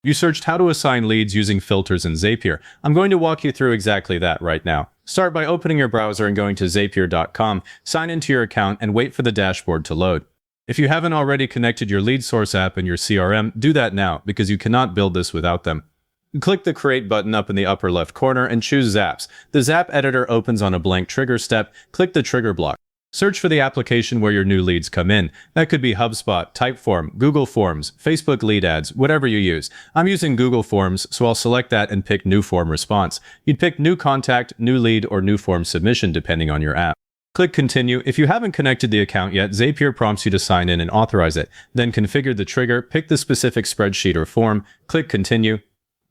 You searched how to assign leads using filters in Zapier. I'm going to walk you through exactly that right now. Start by opening your browser and going to zapier.com, sign into your account, and wait for the dashboard to load. If you haven't already connected your lead source app and your CRM, do that now, because you cannot build this without them. Click the Create button up in the upper left corner and choose Zaps. The Zap editor opens on a blank trigger step. Click the trigger block. Search for the application where your new leads come in. That could be HubSpot, Typeform, Google Forms, Facebook Lead Ads, whatever you use. I'm using Google Forms, so I'll select that and pick New Form Response. You'd pick New Contact, New Lead, or New Form Submission depending on your app. Click Continue. If you haven't connected the account yet, Zapier prompts you to sign in and authorize it. Then configure the trigger, pick the specific spreadsheet or form, click Continue.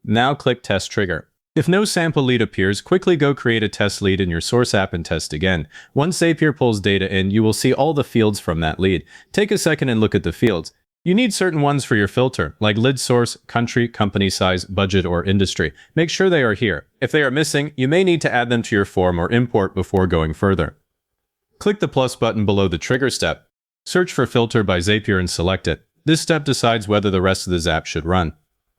Now click Test Trigger. If no sample lead appears, quickly go create a test lead in your source app and test again. Once Zapier pulls data in, you will see all the fields from that lead. Take a second and look at the fields. You need certain ones for your filter, like lead source, country, company size, budget, or industry. Make sure they are here. If they are missing, you may need to add them to your form or import before going further. Click the plus button below the trigger step. Search for Filter by Zapier and select it. This step decides whether the rest of the Zap should run.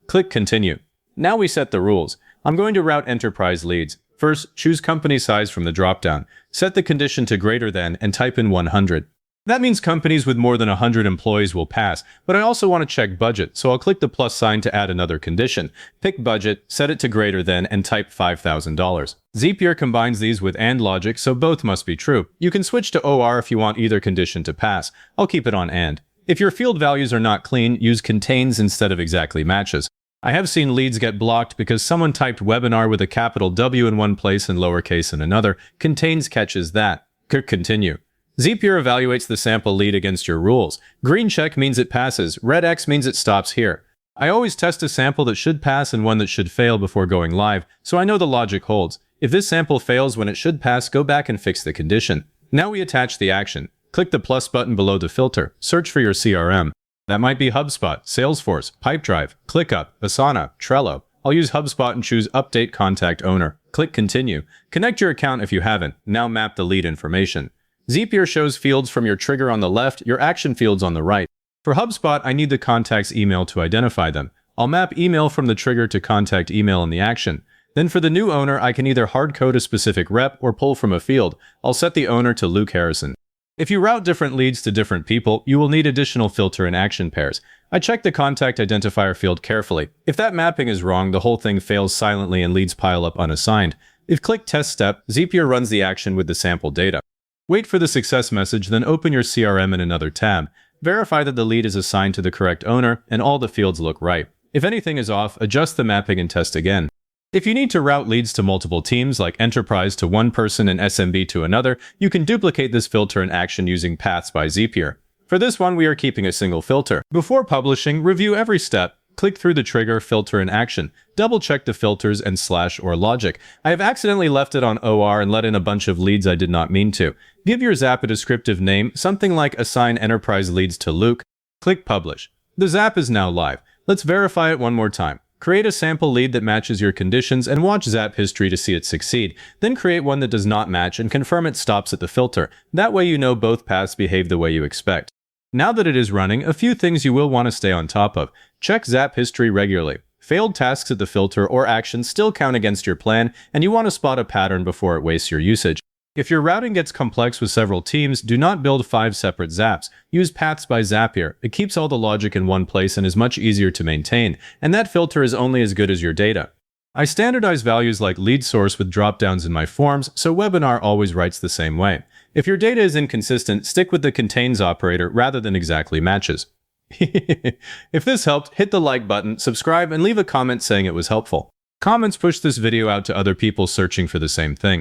Click Continue. Now we set the rules. I'm going to route enterprise leads. First, choose company size from the dropdown. Set the condition to greater than and type in 100. That means companies with more than 100 employees will pass, but I also want to check budget, so I'll click the plus sign to add another condition. Pick budget, set it to greater than, and type $5,000. Zapier combines these with AND logic, so both must be true. You can switch to OR if you want either condition to pass. I'll keep it on AND. If your field values are not clean, use contains instead of exactly matches. I have seen leads get blocked because someone typed webinar with a capital W in one place and lowercase in another. Contains catches that. Click Continue. Zapier evaluates the sample lead against your rules. Green check means it passes. Red X means it stops here. I always test a sample that should pass and one that should fail before going live, so I know the logic holds. If this sample fails when it should pass, go back and fix the condition. Now we attach the action. Click the plus button below the filter. Search for your CRM. That might be HubSpot, Salesforce, Pipedrive, ClickUp, Asana, Trello. I'll use HubSpot and choose Update Contact Owner. Click Continue. Connect your account if you haven't. Now map the lead information. Zapier shows fields from your trigger on the left, your action fields on the right. For HubSpot, I need the contact's email to identify them. I'll map email from the trigger to contact email in the action. Then for the new owner, I can either hard code a specific rep or pull from a field. I'll set the owner to Luke Harrison. If you route different leads to different people, you will need additional filter and action pairs. I check the contact identifier field carefully. If that mapping is wrong, the whole thing fails silently and leads pile up unassigned. If click Test Step, Zapier runs the action with the sample data. Wait for the success message, then open your CRM in another tab. Verify that the lead is assigned to the correct owner and all the fields look right. If anything is off, adjust the mapping and test again. If you need to route leads to multiple teams, like enterprise to one person and SMB to another, you can duplicate this filter in action using Paths by Zapier. For this one, we are keeping a single filter. Before publishing, review every step. Click through the trigger, filter in action. Double-check the filters and slash or logic. I have accidentally left it on OR and let in a bunch of leads I did not mean to. Give your Zap a descriptive name, something like Assign Enterprise Leads to Luke. Click Publish. The Zap is now live. Let's verify it one more time. Create a sample lead that matches your conditions and watch Zap history to see it succeed. Then create one that does not match and confirm it stops at the filter. That way you know both paths behave the way you expect. Now that it is running, a few things you will want to stay on top of. Check Zap history regularly. Failed tasks at the filter or action still count against your plan, and you want to spot a pattern before it wastes your usage. If your routing gets complex with several teams, do not build 5 separate Zaps. Use Paths by Zapier. It keeps all the logic in one place and is much easier to maintain, and that filter is only as good as your data. I standardize values like lead source with dropdowns in my forms, so webinar always writes the same way. If your data is inconsistent, stick with the contains operator rather than exactly matches. If this helped, hit the like button, subscribe, and leave a comment saying it was helpful. Comments push this video out to other people searching for the same thing.